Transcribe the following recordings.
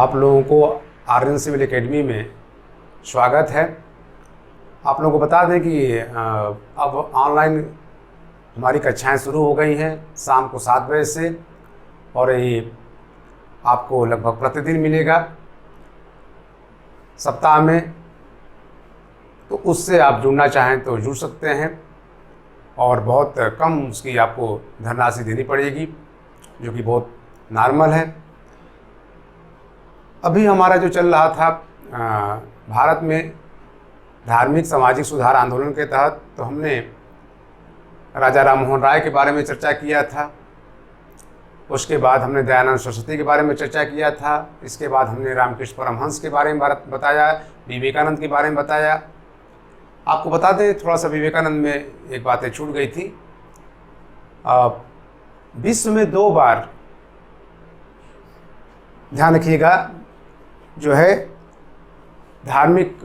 आप लोगों को आर्यन सिविल एकेडमी में स्वागत है। आप लोगों को बता दें कि अब ऑनलाइन हमारी कक्षाएं शुरू हो गई हैं शाम को 7 बजे से, और ये आपको लगभग प्रतिदिन मिलेगा सप्ताह में। तो उससे आप जुड़ना चाहें तो जुड़ सकते हैं, और बहुत कम उसकी आपको धनराशि देनी पड़ेगी, जो कि बहुत नॉर्मल है। अभी हमारा जो चल रहा था भारत में धार्मिक सामाजिक सुधार आंदोलन के तहत, तो हमने राजा राम मोहन राय के बारे में चर्चा किया था। उसके बाद हमने दयानंद सरस्वती के बारे में चर्चा किया था। इसके बाद हमने रामकृष्ण परमहंस के बारे में बताया, विवेकानंद के बारे में बताया। आपको बता दें, थोड़ा सा विवेकानंद में एक बातें छूट गई थी। विश्व में 2 बार, ध्यान रखिएगा, जो है धार्मिक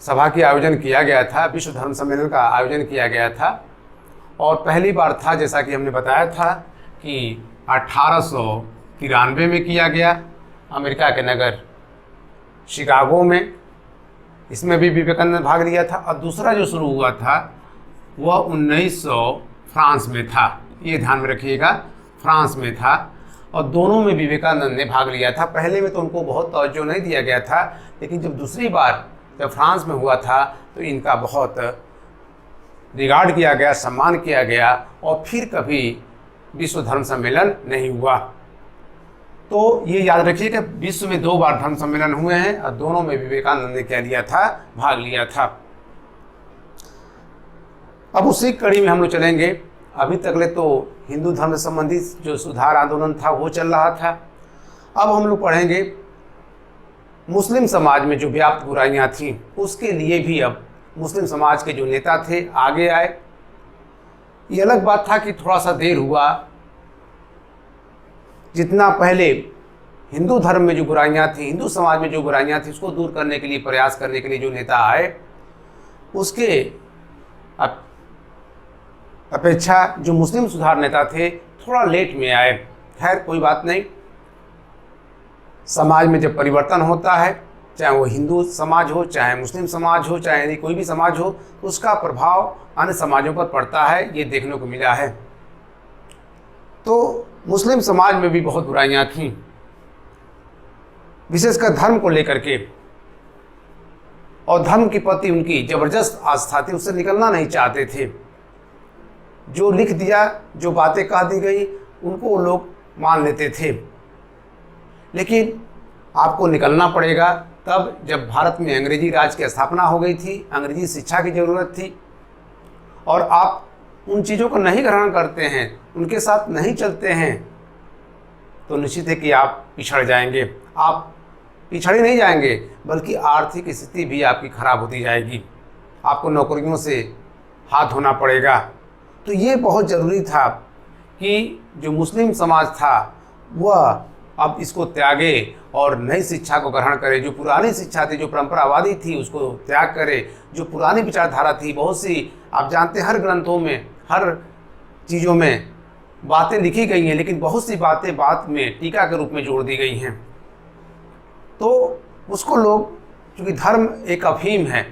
सभा की आयोजन किया गया था, विश्व धर्म सम्मेलन का आयोजन किया गया था। और पहली बार था, जैसा कि हमने बताया था, कि 1893 में किया गया अमेरिका के नगर शिकागो में। इसमें भी विवेकानंद ने भाग लिया था। और दूसरा जो शुरू हुआ था वह 1900 फ्रांस में था। ये ध्यान में रखिएगा, फ्रांस में था, और दोनों में विवेकानंद ने भाग लिया था। पहले में तो उनको बहुत तवज्जो नहीं दिया गया था, लेकिन जब दूसरी बार जब फ्रांस में हुआ था तो इनका बहुत रिगार्ड किया गया, सम्मान किया गया, और फिर कभी विश्व धर्म सम्मेलन नहीं हुआ। तो ये याद रखिए कि विश्व में 2 बार धर्म सम्मेलन हुए हैं, और दोनों में विवेकानंद ने क्या लिया था, भाग लिया था। अब उसी कड़ी में हम लोग चलेंगे। अभी तकले तो हिंदू धर्म से संबंधित जो सुधार आंदोलन था वो चल रहा था। अब हम लोग पढ़ेंगे मुस्लिम समाज में जो व्याप्त बुराइयां थीं, उसके लिए भी अब मुस्लिम समाज के जो नेता थे आगे आए। ये अलग बात था कि थोड़ा सा देर हुआ। जितना पहले हिंदू धर्म में जो बुराइयां थी, हिंदू समाज में जो बुराइयां थी, उसको दूर करने के लिए, प्रयास करने के लिए जो नेता आए, उसके अपेक्षा जो मुस्लिम सुधार नेता थे थोड़ा लेट में आए। खैर, कोई बात नहीं। समाज में जब परिवर्तन होता है, चाहे वो हिंदू समाज हो, चाहे मुस्लिम समाज हो, चाहे कोई भी समाज हो, उसका प्रभाव अन्य समाजों पर पड़ता है, ये देखने को मिला है। तो मुस्लिम समाज में भी बहुत बुराइयां थीं, विशेषकर धर्म को लेकर के, और धर्म के प्रति उनकी जबरदस्त आस्था थी, उससे निकलना नहीं चाहते थे। जो लिख दिया, जो बातें कह दी गई, उनको लोग मान लेते थे। लेकिन आपको निकलना पड़ेगा तब जब भारत में अंग्रेजी राज की स्थापना हो गई थी, अंग्रेजी शिक्षा की ज़रूरत थी, और आप उन चीज़ों को नहीं ग्रहण करते हैं, उनके साथ नहीं चलते हैं, तो निश्चित है कि आप पिछड़ जाएंगे। आप पिछड़े नहीं जाएंगे, बल्कि आर्थिक स्थिति भी आपकी खराब होती जाएगी। आपको नौकरियों से हाथ धोना पड़ेगा। तो ये बहुत ज़रूरी था कि जो मुस्लिम समाज था वह अब इसको त्यागे और नई शिक्षा को ग्रहण करे। जो पुरानी शिक्षा थी, जो परंपरावादी थी, उसको त्याग करे। जो पुरानी विचारधारा थी, बहुत सी आप जानते हैं, हर ग्रंथों में, हर चीज़ों में बातें लिखी गई हैं, लेकिन बहुत सी बातें बाद में टीका के रूप में जोड़ दी गई हैं। तो उसको लोग, क्योंकि धर्म एक अफीम है,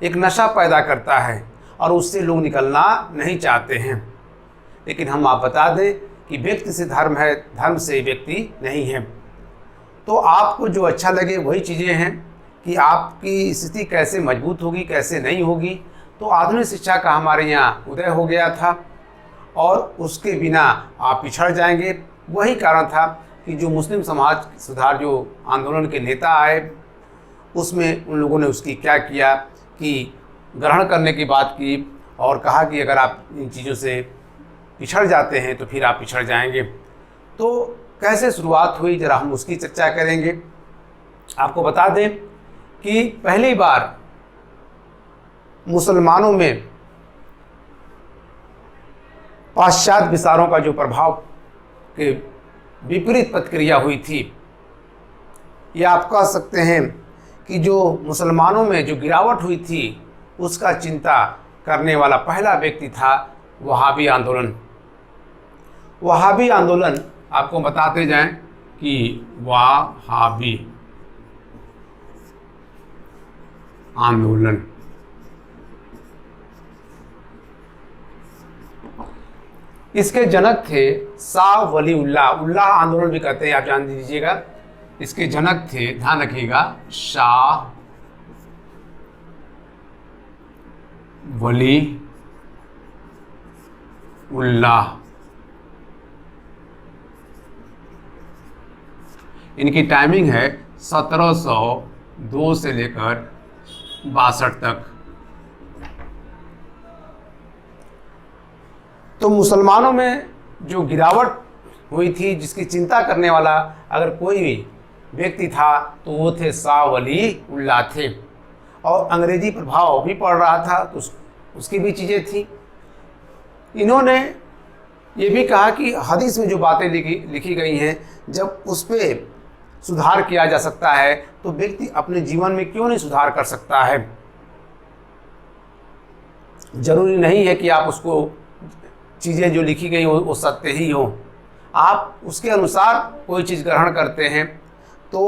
एक नशा पैदा करता है, और उससे लोग निकलना नहीं चाहते हैं। लेकिन हम आप बता दें कि व्यक्ति से धर्म है, धर्म से व्यक्ति नहीं है। तो आपको जो अच्छा लगे वही चीज़ें हैं कि आपकी स्थिति कैसे मजबूत होगी, कैसे नहीं होगी। तो आधुनिक शिक्षा का हमारे यहाँ उदय हो गया था, और उसके बिना आप पिछड़ जाएंगे। वही कारण था कि जो मुस्लिम समाज सुधार जो आंदोलन के नेता आए, उसमें उन लोगों ने उसकी क्या किया कि ग्रहण करने की बात की, और कहा कि अगर आप इन चीज़ों से पिछड़ जाते हैं तो फिर आप पिछड़ जाएंगे। तो कैसे शुरुआत हुई, जरा हम उसकी चर्चा करेंगे। आपको बता दें कि पहली बार मुसलमानों में पाश्चात्य विचारों का जो प्रभाव के विपरीत प्रतिक्रिया हुई थी, या आप कह सकते हैं कि जो मुसलमानों में जो गिरावट हुई थी, उसका चिंता करने वाला पहला व्यक्ति था वहाबी आंदोलन। वहाबी आंदोलन आपको बताते जाएं कि वहाबी आंदोलन। इसके जनक थे शाह वली उल्लाह, उल्लाह आंदोलन भी कहते हैं, आप जान दीजिएगा। इसके जनक थे, ध्यान रखिएगा, शाह वली उल्लाह। इनकी टाइमिंग है 1702 से लेकर 62 तक। तो मुसलमानों में जो गिरावट हुई थी, जिसकी चिंता करने वाला अगर कोई भी व्यक्ति था तो वो थे शाह वली उल्लाह थे। और अंग्रेजी प्रभाव भी पड़ रहा था तो उसकी भी चीज़ें थी। इन्होंने ये भी कहा कि हदीस में जो बातें लिखी गई हैं, जब उस पर सुधार किया जा सकता है तो व्यक्ति अपने जीवन में क्यों नहीं सुधार कर सकता है। जरूरी नहीं है कि आप उसको चीज़ें जो लिखी गई वो सत्य ही हो। आप उसके अनुसार कोई चीज़ ग्रहण करते हैं तो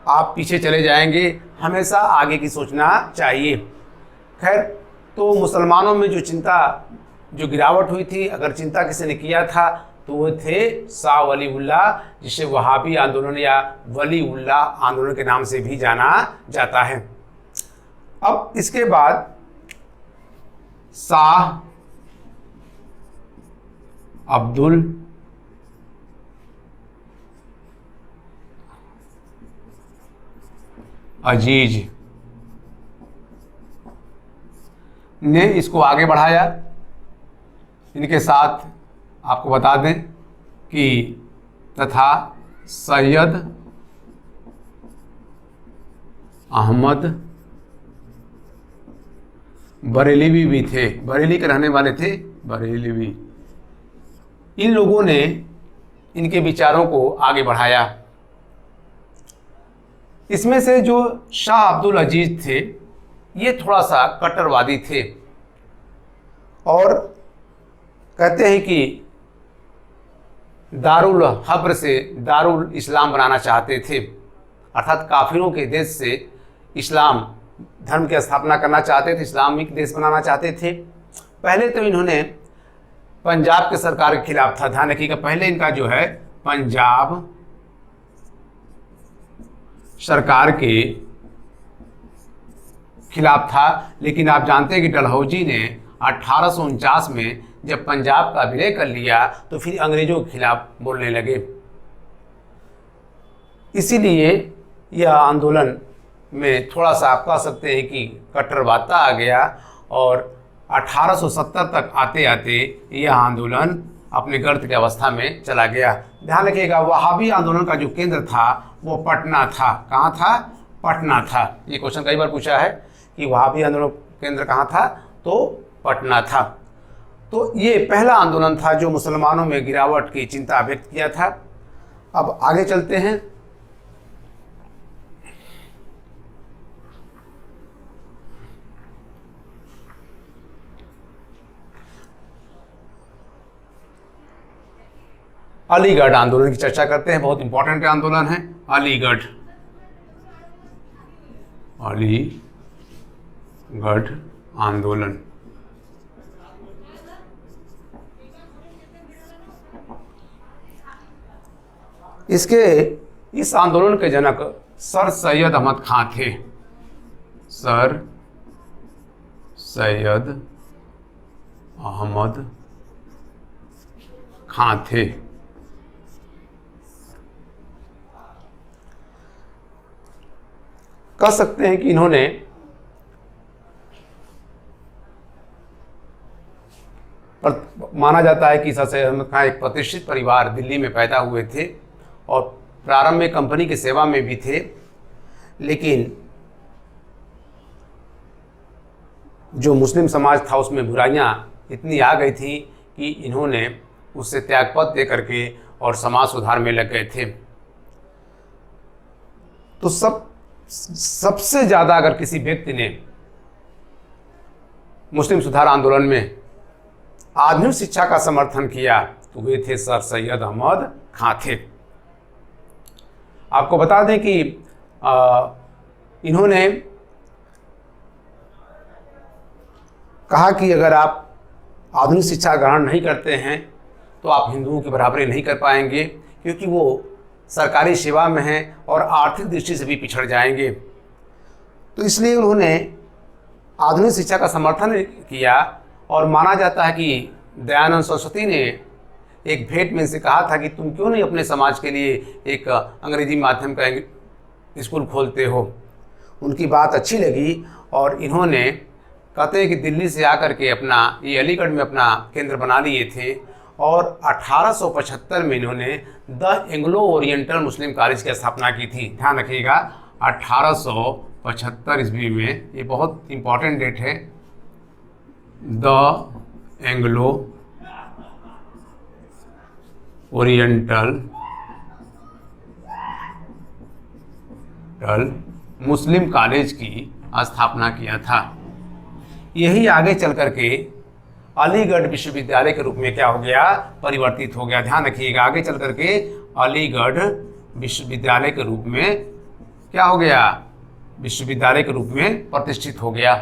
आप पीछे चले जाएंगे। हमेशा आगे की सोचना चाहिए। खैर, तो मुसलमानों में जो गिरावट हुई थी, अगर चिंता किसी ने किया था तो वो थे शाह वली उल्लाह, जिसे वहाबी आंदोलन या वली उल्लाह आंदोलन के नाम से भी जाना जाता है। अब इसके बाद शाह अब्दुल अजीज ने इसको आगे बढ़ाया। इनके साथ आपको बता दें कि तथा सैयद अहमद बरेलवी भी थे, बरेली के रहने वाले थे, बरेलवी। इन लोगों ने इनके विचारों को आगे बढ़ाया। इसमें से जो शाह अब्दुल अजीज थे, ये थोड़ा सा कट्टरवादी थे और कहते हैं कि दारुल हब्र से दारुल इस्लाम बनाना चाहते थे, अर्थात काफिरों के देश से इस्लाम धर्म की स्थापना करना चाहते थे, इस्लामिक देश बनाना चाहते थे। पहले तो इन्होंने पंजाब के सरकार के खिलाफ था, ध्यान रखिएगा, पहले इनका जो है पंजाब सरकार के खिलाफ था। लेकिन आप जानते हैं कि डलहौजी ने 1849 में जब पंजाब का विलय कर लिया तो फिर अंग्रेजों के खिलाफ बोलने लगे। इसीलिए यह आंदोलन में थोड़ा सा आप कह सकते हैं कि कट्टरवादिता आ गया और 1870 तक आते आते यह आंदोलन अपने गर्त की अवस्था में चला गया। ध्यान रखिएगा, वहाबी आंदोलन का जो केंद्र था वो पटना था। कहाँ था? पटना था। ये क्वेश्चन कई बार पूछा है कि वहाबी आंदोलन केंद्र कहाँ था, तो पटना था। तो ये पहला आंदोलन था जो मुसलमानों में गिरावट की चिंता व्यक्त किया था। अब आगे चलते हैं। अलीगढ़ आंदोलन की चर्चा करते हैं, बहुत इंपॉर्टेंट आंदोलन है अलीगढ़ आंदोलन। इस आंदोलन के जनक सर सैयद अहमद खां थे। सर सैयद अहमद खां थे। कह सकते हैं कि इन्होंने माना जाता है कि सर सैयद अहमद खां एक प्रतिष्ठित परिवार दिल्ली में पैदा हुए थे और प्रारंभ में कंपनी की सेवा में भी थे। लेकिन जो मुस्लिम समाज था उसमें बुराइयां इतनी आ गई थी कि इन्होंने उससे त्यागपत्र दे करके और समाज सुधार में लग गए थे। तो सबसे ज़्यादा अगर किसी व्यक्ति ने मुस्लिम सुधार आंदोलन में आधुनिक शिक्षा का समर्थन किया तो वे थे सर सैयद अहमद खां थे। आपको बता दें कि इन्होंने कहा कि अगर आप आधुनिक शिक्षा ग्रहण नहीं करते हैं तो आप हिंदुओं की बराबरी नहीं कर पाएंगे, क्योंकि वो सरकारी सेवा में हैं और आर्थिक दृष्टि से भी पिछड़ जाएंगे। तो इसलिए उन्होंने आधुनिक शिक्षा का समर्थन किया और माना जाता है कि दयानंद सरस्वती ने एक भेंट में इनसे कहा था कि तुम क्यों नहीं अपने समाज के लिए एक अंग्रेजी माध्यम का स्कूल खोलते हो। उनकी बात अच्छी लगी और इन्होंने कहते हैं कि दिल्ली से आकर के ये अलीगढ़ में अपना केंद्र बना लिए थे और 1875 में इन्होंने the Anglo Oriental Muslim college की स्थापना की थी। ध्यान रखिएगा, 1875 ईस्वी में, ये बहुत इंपॉर्टेंट डेट है। The Anglo Oriental Muslim college की स्थापना किया था। यही आगे चल करके अलीगढ़ विश्वविद्यालय के रूप में क्या हो गया, परिवर्तित हो गया। ध्यान रखिएगा, आगे चल करके अलीगढ़ विश्वविद्यालय के रूप में क्या हो गया, विश्वविद्यालय के रूप में प्रतिष्ठित हो गया।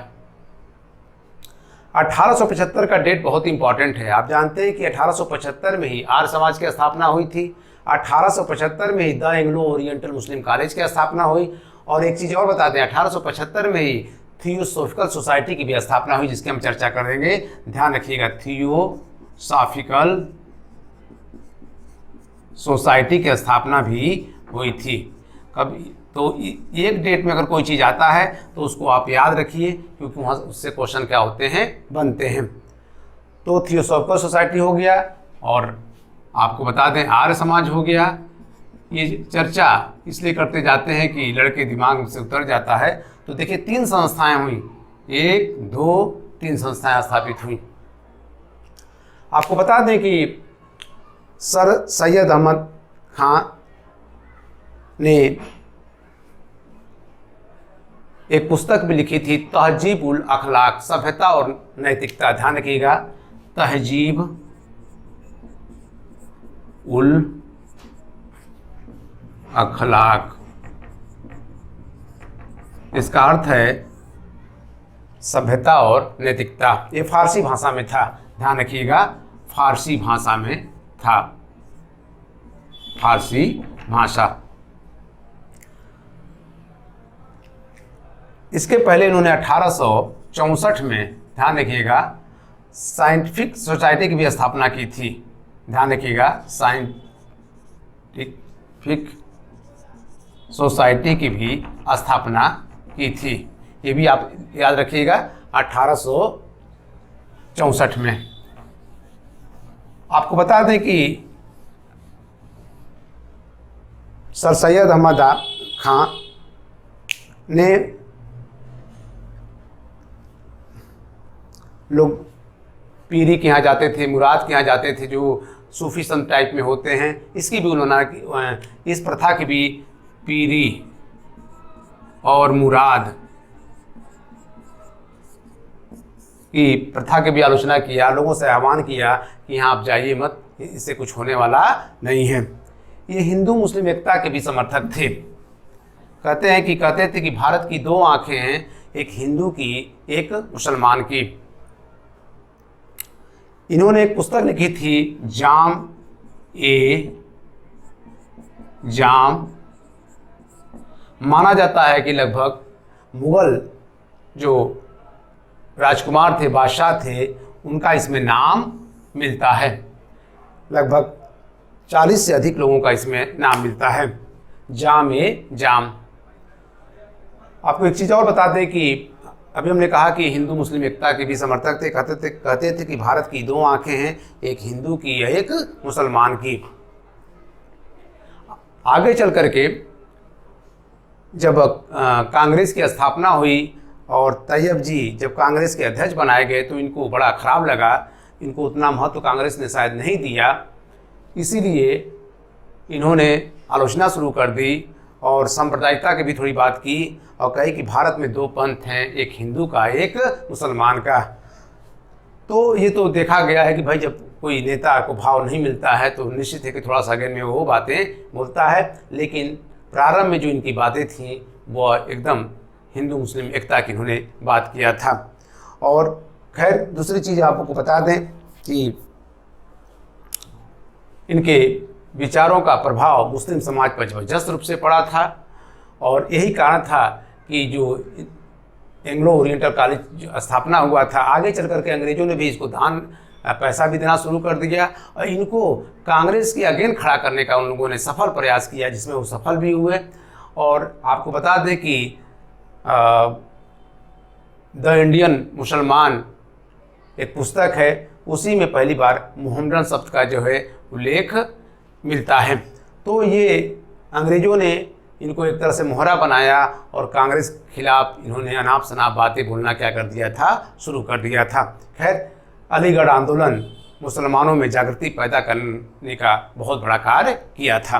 1875 का डेट बहुत इंपॉर्टेंट है। आप जानते हैं कि 1875 में ही आर्य समाज की स्थापना हुई थी, 1875 में ही the Anglo Oriental Muslim college की स्थापना हुई, और एक चीज़ और बता दें, 1875 में ही थियोसॉफिकल सोसाइटी की भी स्थापना हुई, जिसकी हम चर्चा करेंगे। ध्यान रखिएगा, थियोसॉफिकल सोसाइटी की स्थापना भी हुई थी। कभी तो एक डेट में अगर कोई चीज़ आता है तो उसको आप याद रखिए, क्योंकि वहाँ उससे क्वेश्चन क्या होते हैं, बनते हैं। तो थियोसॉफिकल सोसाइटी हो गया, और आपको बता दें आर्य समाज हो गया। ये चर्चा इसलिए करते जाते हैं कि लड़के दिमाग से उतर जाता है। तो देखिए 3 संस्थाएं हुई, 1, 2, 3 संस्थाएं स्थापित हुई। आपको बता दें कि सर सैयद अहमद खान ने एक पुस्तक भी लिखी थी, तहजीब उल अखलाक, सभ्यता और नैतिकता। ध्यान रखिएगा, तहजीब उल अखलाक, इसका अर्थ है सभ्यता और नैतिकता। ये फारसी भाषा में था। ध्यान रखिएगा, फारसी भाषा में था, फारसी भाषा। इसके पहले इन्होंने 1864 में, ध्यान रखिएगा, साइंटिफिक सोसाइटी की भी स्थापना की थी। ध्यान रखिएगा, साइंटिफिक सोसाइटी की भी स्थापना की थी। ये भी आप याद रखिएगा, 1864 में। आपको बता दें कि सर सैयद अहमद खान ने, लोग पीरी के यहाँ जाते थे, मुराद के यहाँ जाते थे, जो सूफी संत टाइप में होते हैं, इसकी भी उन्होंने, इस प्रथा की भी, पीरी और मुराद की प्रथा की भी आलोचना किया, लोगों से आह्वान किया कि यहाँ आप जाइए मत, इससे कुछ होने वाला नहीं है। ये हिंदू मुस्लिम एकता के भी समर्थक थे। कहते थे कि भारत की 2 आंखें हैं, एक हिंदू की, एक मुसलमान की। इन्होंने एक पुस्तक लिखी थी, जाम। माना जाता है कि लगभग मुगल जो राजकुमार थे, बादशाह थे, उनका इसमें नाम मिलता है। लगभग 40 से अधिक लोगों का इसमें नाम मिलता है। जाम। आपको एक चीज़ और बता दें कि अभी हमने कहा कि हिंदू मुस्लिम एकता के भी समर्थक थे। कहते थे कि भारत की 2 आंखें हैं, एक हिंदू की, एक मुसलमान की। आगे चल करके जब कांग्रेस की स्थापना हुई और तैयब जी जब कांग्रेस के अध्यक्ष बनाए गए, तो इनको बड़ा खराब लगा। इनको उतना महत्व कांग्रेस ने शायद नहीं दिया, इसीलिए इन्होंने आलोचना शुरू कर दी और सांप्रदायिकता की भी थोड़ी बात की और कही कि भारत में 2 पंथ हैं, एक हिंदू का, एक मुसलमान का। तो ये तो देखा गया है कि भाई जब कोई नेता को भाव नहीं मिलता है तो निश्चित है कि थोड़ा सा अगर में वो बातें बोलता है। लेकिन प्रारंभ में जो इनकी बातें थीं वह एकदम हिंदू मुस्लिम एकता की इन्होंने बात किया था। और खैर दूसरी चीज़ आपको बता दें कि इनके विचारों का प्रभाव मुस्लिम समाज पर जबरदस्त रूप से पड़ा था और यही कारण था कि जो एंग्लो ओरिएंटल कॉलेज स्थापना हुआ था, आगे चल कर के अंग्रेजों ने भी इसको दान पैसा भी देना शुरू कर दिया और इनको कांग्रेस के अगेंस्ट खड़ा करने का उन लोगों ने सफल प्रयास किया, जिसमें वो सफल भी हुए। और आपको बता दें कि द इंडियन मुसलमान एक पुस्तक है, उसी में पहली बार मोहम्मडन शब्द का जो है उल्लेख मिलता है। तो ये अंग्रेज़ों ने इनको एक तरह से मोहरा बनाया और कांग्रेस के खिलाफ इन्होंने अनाप शनाप बातें बोलना क्या कर दिया था, शुरू कर दिया था। खैर अलीगढ़ आंदोलन मुसलमानों में जागृति पैदा करने का बहुत बड़ा कार्य किया था।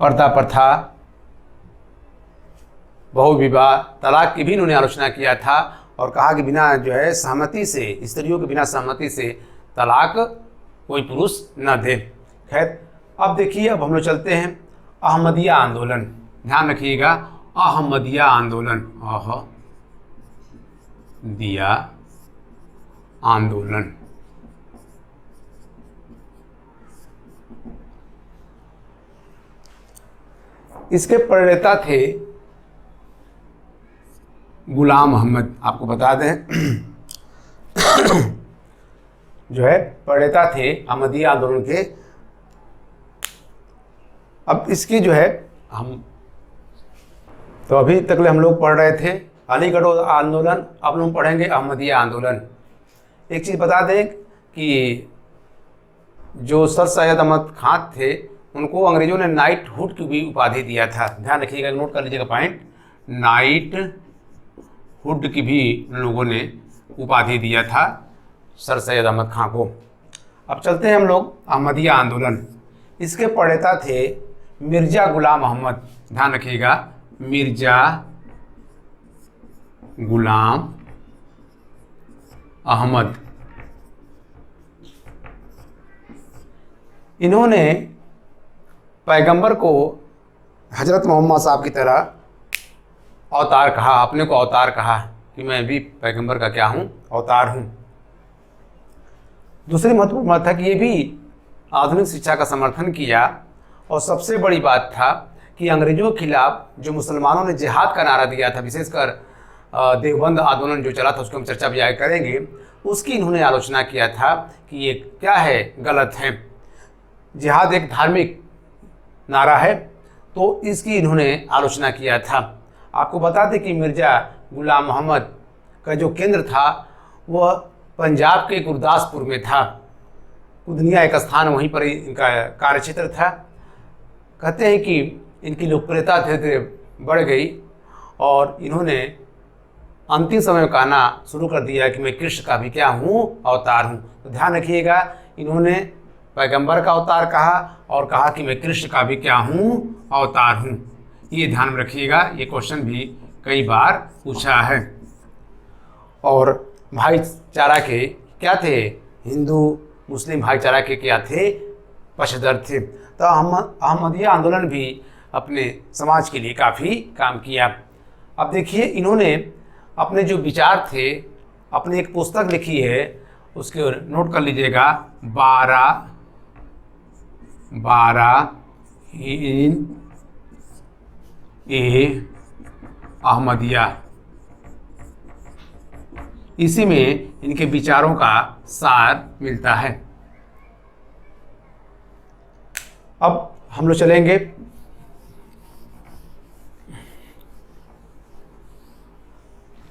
पर्दा प्रथा, बहुविवाह, तलाक की भी इन्होंने आलोचना किया था और कहा कि बिना जो है सहमति से, स्त्रियों के बिना सहमति से तलाक कोई पुरुष न दे। खैर अब देखिए, अब हम लोग चलते हैं अहमदिया आंदोलन। ध्यान रखिएगा, अहमदिया आंदोलन, अहमदिया आंदोलन। इसके प्रणेता थे गुलाम अहमद। आपको बता दें जो है प्रणेता थे अहमदिया आंदोलन के। अब इसकी जो है हम तो अभी तक हम लोग पढ़ रहे थे अलीगढ़ आंदोलन, अब हम पढ़ेंगे अहमदिया आंदोलन। एक चीज़ बता दें कि जो सर सैयद अहमद खान थे उनको अंग्रेजों ने नाइटहुड की भी उपाधि दिया था। ध्यान रखिएगा, नोट कर लीजिएगा पॉइंट, नाइटहुड की भी उन लोगों ने उपाधि दिया था सर सैयद अहमद खान को। अब चलते हैं हम लोग अहमदिया आंदोलन। इसके प्रणेता थे मिर्जा गुलाम अहमद। ध्यान रखिएगा, मिर्जा गुलाम अहमद। इन्होंने पैगंबर को हजरत मोहम्मद साहब की तरह अवतार कहा, अपने को अवतार कहा कि मैं भी पैगंबर का क्या हूँ, अवतार हूँ। दूसरी महत्वपूर्ण बात था कि ये भी आधुनिक शिक्षा का समर्थन किया और सबसे बड़ी बात था कि अंग्रेजों के खिलाफ जो मुसलमानों ने जिहाद का नारा दिया था, विशेषकर देवबंद आंदोलन जो चला था, उसकी हम चर्चा भी आगे करेंगे, उसकी इन्होंने आलोचना किया था कि ये क्या है, गलत है। जिहाद एक धार्मिक नारा है, तो इसकी इन्होंने आलोचना किया था। आपको बता दें कि मिर्जा गुलाम अहमद का जो केंद्र था वह पंजाब के गुरदासपुर में था। कुदनिया एक स्थान, वहीं पर इनका कार्यक्षेत्र था। कहते हैं कि इनकी लोकप्रियता धीरे धीरे बढ़ गई और इन्होंने अंतिम समय में कहना शुरू कर दिया कि मैं कृष्ण का भी क्या हूँ, अवतार हूँ। तो ध्यान रखिएगा, इन्होंने पैगंबर का अवतार कहा और कहा कि मैं कृष्ण का भी क्या हूँ, अवतार हूँ। ये ध्यान में रखिएगा, ये क्वेश्चन भी कई बार पूछा है। और भाईचारा के क्या थे, हिंदू मुस्लिम भाईचारा के क्या थे, पक्षधर थे। तो अहमदिया आंदोलन भी अपने समाज के लिए काफ़ी काम किया। अब देखिए, इन्होंने अपने जो विचार थे, अपनी एक पुस्तक लिखी है, उसके नोट कर लीजिएगा, 12 इन ए अहमदिया। इसी में इनके विचारों का सार मिलता है। अब हम लोग चलेंगे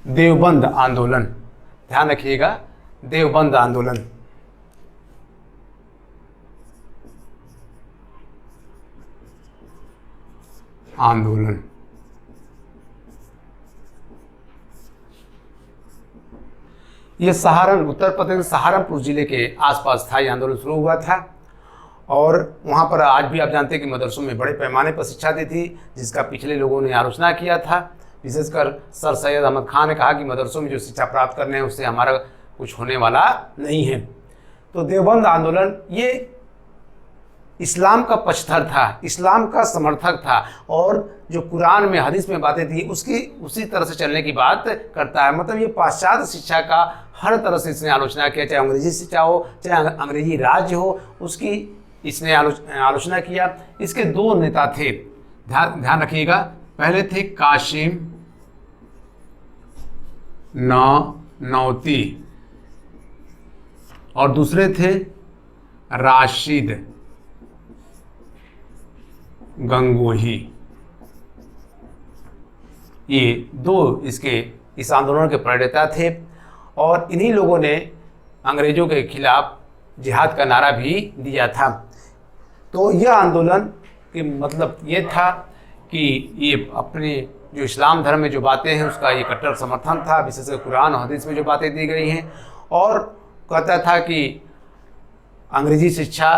देवबंद आंदोलन। ध्यान रखिएगा, देवबंद आंदोलन। ये सहारन, उत्तर प्रदेश सहारनपुर जिले के आसपास था। ये आंदोलन शुरू हुआ था और वहाँ पर आज भी आप जानते हैं कि मदरसों में बड़े पैमाने पर शिक्षा दी थी, जिसका पिछले लोगों ने आलोचना किया था। विशेषकर सर सैयद अहमद खान ने कहा कि मदरसों में जो शिक्षा प्राप्त करने हैं उससे हमारा कुछ होने वाला नहीं है। तो देवबंद आंदोलन ये इस्लाम का पक्षधर था, इस्लाम का समर्थक था और जो कुरान में हदीस में बातें थी उसकी उसी तरह से चलने की बात करता है। मतलब ये पाश्चात्य शिक्षा का हर तरह से इसने आलोचना किया, चाहे अंग्रेजी शिक्षा हो चाहे अंग्रेजी राज्य हो, उसकी इसने आलोचना किया। इसके दो नेता थे, ध्यान रखिएगा, पहले थे कासिम नौती और दूसरे थे राशिद गंगोही। ये दो इस आंदोलन के प्रणेता थे और इन्हीं लोगों ने अंग्रेजों के खिलाफ जिहाद का नारा भी दिया था। तो यह आंदोलन के मतलब ये था कि ये अपने जो इस्लाम धर्म में जो बातें हैं उसका ये कट्टर समर्थन था, विशेषकर कुरान और हदीस में जो बातें दी गई हैं, और कहता था कि अंग्रेजी शिक्षा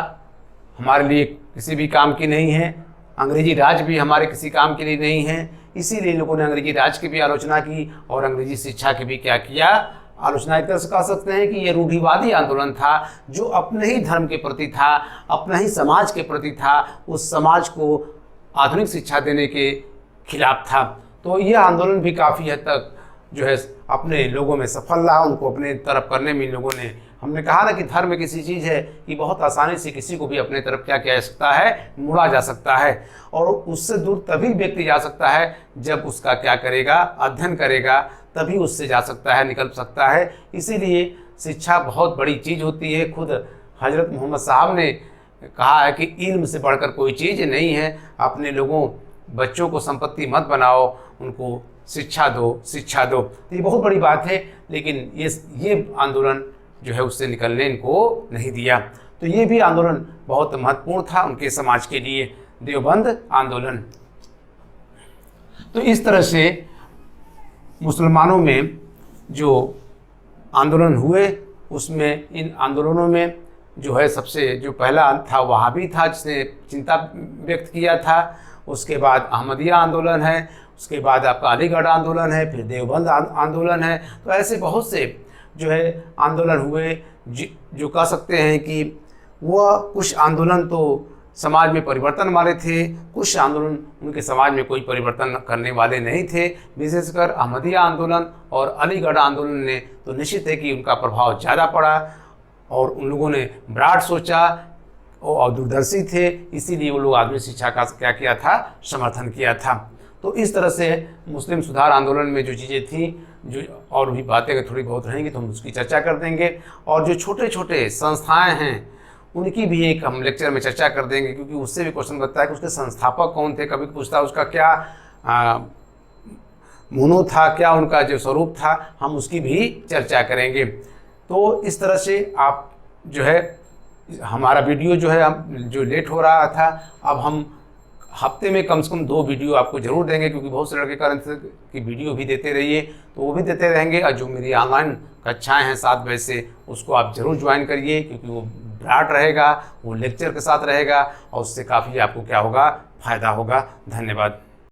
हमारे लिए किसी भी काम की नहीं है, अंग्रेजी राज भी हमारे किसी काम के लिए नहीं है। इसीलिए लोगों ने अंग्रेजी राज की भी आलोचना की और अंग्रेजी शिक्षा की भी क्या किया, आलोचना। एक तरह से कह सकते हैं कि ये रूढ़िवादी आंदोलन था जो अपने ही धर्म के प्रति था, अपने ही समाज के प्रति था, उस समाज को आधुनिक शिक्षा देने के खिलाफ था। तो यह आंदोलन भी काफ़ी हद तक जो है अपने लोगों में सफल रहा, उनको अपने तरफ करने में इन लोगों ने, हमने कहा ना कि धर्म एक ऐसी चीज़ है कि बहुत आसानी से किसी को भी अपने तरफ क्या किया जा सकता है, मुड़ा जा सकता है, और उससे दूर तभी व्यक्ति जा सकता है जब उसका क्या करेगा, अध्ययन करेगा, तभी उससे जा सकता है, निकल सकता है। इसीलिए शिक्षा बहुत बड़ी चीज़ होती है। खुद हजरत मोहम्मद साहब ने कहा है कि इल्म से बढ़कर कोई चीज़ नहीं है। अपने लोगों बच्चों को संपत्ति मत बनाओ, उनको शिक्षा दो, शिक्षा दो। तो ये बहुत बड़ी बात है, लेकिन ये आंदोलन जो है उससे निकलने इनको नहीं दिया। तो ये भी आंदोलन बहुत महत्वपूर्ण था उनके समाज के लिए, देवबंद आंदोलन। तो इस तरह से मुसलमानों में जो आंदोलन हुए उसमें, इन आंदोलनों में जो है सबसे जो पहला था वहाबी था जिसने चिंता व्यक्त किया था। उसके बाद अहमदिया आंदोलन है, उसके बाद आपका अलीगढ़ आंदोलन है, फिर देवबंद आंदोलन है। तो ऐसे बहुत से जो है आंदोलन हुए जो कह सकते हैं कि वह कुछ आंदोलन तो समाज में परिवर्तन वाले थे, कुछ आंदोलन उनके समाज में कोई परिवर्तन करने वाले नहीं थे। विशेषकर अहमदिया आंदोलन और अलीगढ़ आंदोलन ने तो निश्चित है कि उनका प्रभाव ज़्यादा पड़ा और उन लोगों ने ब्रॉड सोचा और दूरदर्शी थे, इसीलिए वो लोग आधुनिक शिक्षा का क्या किया था, समर्थन किया था। तो इस तरह से मुस्लिम सुधार आंदोलन में जो चीज़ें थी, जो और भी बातें थोड़ी बहुत रहेंगी तो हम उसकी चर्चा कर देंगे, और जो छोटे छोटे संस्थाएं हैं उनकी भी एक हम लेक्चर में चर्चा कर देंगे, क्योंकि उससे भी क्वेश्चन बनता है कि उसके संस्थापक कौन थे, कभी पूछता है उसका क्या मुनो था, क्या उनका जो स्वरूप था, हम उसकी भी चर्चा करेंगे। तो इस तरह से आप जो है हमारा वीडियो जो है हम जो लेट हो रहा था, अब हम हफ्ते में कम से कम 2 वीडियो आपको ज़रूर देंगे, क्योंकि बहुत से लड़के कारण से कि वीडियो भी देते रहिए, तो वो भी देते रहेंगे। और जो मेरी ऑनलाइन कक्षाएं हैं 7 बजे से, उसको आप ज़रूर ज्वाइन करिए, क्योंकि वो ब्रॉड रहेगा, वो लेक्चर के साथ रहेगा और उससे काफ़ी आपको क्या होगा, फ़ायदा होगा। धन्यवाद।